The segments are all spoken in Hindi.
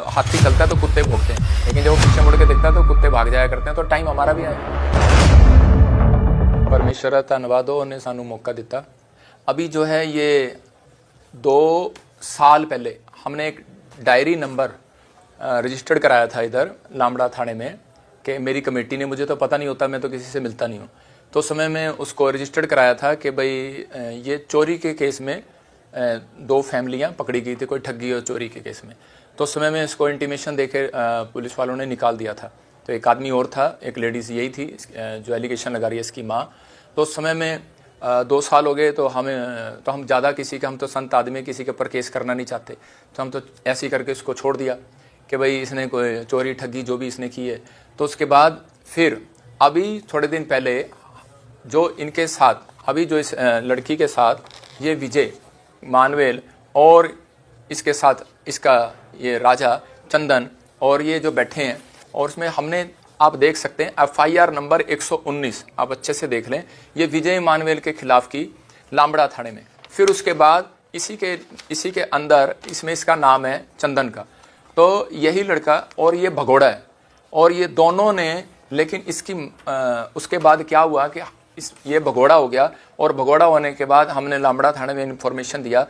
हाथी चलता है तो कुत्ते भौंकते हैं, लेकिन जब वो पीछे मुड़ के देखता है तो कुत्ते भाग जाया करते हैं। तो टाइम हमारा भी आया। परमेश्वर का धन्यवाद हो, उन्हें सानू मौका दिता। अभी जो है ये 2 साल पहले हमने एक डायरी नंबर रजिस्टर्ड कराया था इधर लामड़ा थाने में, कि मेरी कमेटी ने, मुझे तो पता नहीं होता, मैं तो किसी से मिलता नहीं हूँ, तो उस समय में उसको रजिस्टर्ड कराया था कि भाई ये चोरी के केस में 2 फैमिलियाँ पकड़ी गई थी, कोई ठगी और चोरी के केस में। तो उस समय में इसको इंटीमेशन देके पुलिस वालों ने निकाल दिया था। तो एक आदमी और था, एक लेडीज़ यही थी जो एलिगेशन लगा रही है, इसकी माँ। तो उस समय में 2 साल हो गए, तो हम ज़्यादा किसी के, हम तो संत आदमी, किसी के ऊपर केस करना नहीं चाहते, तो हम तो ऐसे ही करके इसको छोड़ दिया कि भाई इसने कोई चोरी ठगी जो भी इसने की है। तो उसके बाद फिर अभी थोड़े दिन पहले जो इनके साथ, अभी जो इस लड़की के साथ ये विजय मानवेल और इसके साथ इसका ये राजा चंदन और ये जो बैठे हैं, और उसमें हमने, आप देख सकते हैं FIR नंबर 119, आप अच्छे से देख लें, ये विजय मानवेल के खिलाफ की लामड़ा थाने में। फिर उसके बाद इसी के अंदर इसमें इसका नाम है चंदन का, तो यही लड़का और ये भगोड़ा है, और ये दोनों ने, लेकिन इसकी उसके बाद क्या हुआ कि ये भगोड़ा हो गया, और भगोड़ा होने के बाद हमने लामड़ा थाने में इन्फॉर्मेशन दिया।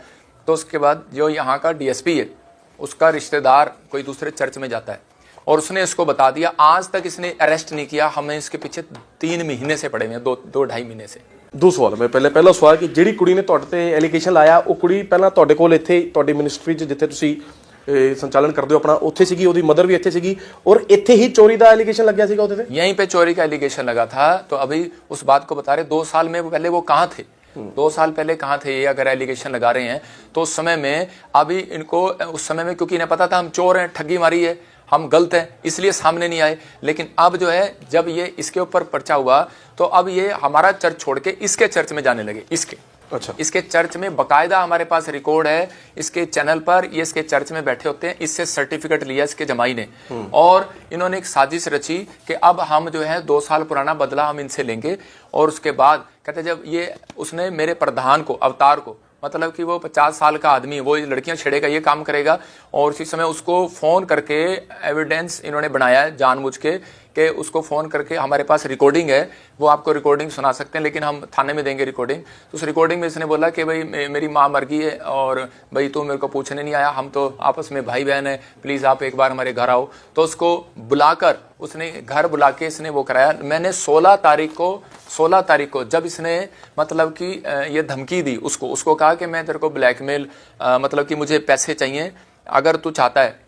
तो उसके बाद जो यहाँ का DSP है, उसका रिश्तेदार कोई दूसरे चर्च में जाता है, और उसने इसको बता दिया। आज तक इसने अरेस्ट नहीं किया, हमें इसके पीछे 3 महीने से पड़े हुए हैं, 2-2.5 महीने से। 2 सवाल मैं ਪਹਿਲਾ ਸਵਾਲ ਕਿ ਜਿਹੜੀ ਕੁੜੀ ਨੇ ਤੁਹਾਡੇ ਤੇ ਐਲੀਗੇਸ਼ਨ ਲਾਇਆ, ਉਹ ਕੁੜੀ ਪਹਿਲਾਂ ਤੁਹਾਡੇ ਕੋਲ ਇੱਥੇ ਤੁਹਾਡੀ ਮਿਨਿਸਟਰੀ 'ਚ ਜਿੱਥੇ ਤੁਸੀਂ संचालन करते हो अपना, ਉੱਥੇ ਸੀਗੀ, ਉਹਦੀ मदर भी ਇੱਥੇ ਸੀਗੀ, और ਇੱਥੇ ਹੀ चोरी का एलिगेशन लग गया ਸੀਗਾ ਉਹਦੇ ਤੇ? यहीं पे चोरी का एलिगेशन लगा था। तो अभी उस बात को बता रहे, 2 साल में पहले वो कहाँ थे, 2 साल पहले कहाँ थे ये, अगर एलिगेशन लगा रहे हैं तो उस समय में, अभी इनको उस समय में, क्योंकि इन्हें पता था हम चोर हैं, ठगी मारी है, हम गलत हैं, इसलिए सामने नहीं आए। लेकिन अब जो है, जब ये इसके ऊपर पर्चा हुआ, तो अब ये हमारा चर्च छोड़ के इसके चर्च में जाने लगे। अच्छा, इसके चर्च में बाकायदा हमारे पास रिकॉर्ड है, इसके चैनल पर ये इसके चर्च में बैठे होते हैं, इससे सर्टिफिकेट लिया इसके जमाई ने, और इन्होंने एक साजिश रची कि अब हम जो है 2 साल पुराना बदला हम इनसे लेंगे। और उसके बाद कहते, जब ये उसने मेरे प्रधान को, अवतार को, मतलब कि वो 50 साल का आदमी, वो लड़कियां छेड़ेगा, ये काम करेगा, और उसी समय उसको फ़ोन करके एविडेंस इन्होंने बनाया है जानबूझ के, कि उसको फ़ोन करके, हमारे पास रिकॉर्डिंग है, वो आपको रिकॉर्डिंग सुना सकते हैं, लेकिन हम थाने में देंगे रिकॉर्डिंग। तो उस रिकॉर्डिंग में इसने बोला कि भाई मेरी माँ मर गई है, और भाई तू मेरे को पूछने नहीं आया, हम तो आपस में भाई बहन है, प्लीज़ आप एक बार हमारे घर आओ। तो उसको बुलाकर, उसने घर बुला के इसने वो कराया। मैंने 16 तारीख को जब इसने मतलब कि ये धमकी दी, उसको कहा कि मैं तेरे को ब्लैकमेल, मतलब कि मुझे पैसे चाहिए, अगर तू चाहता है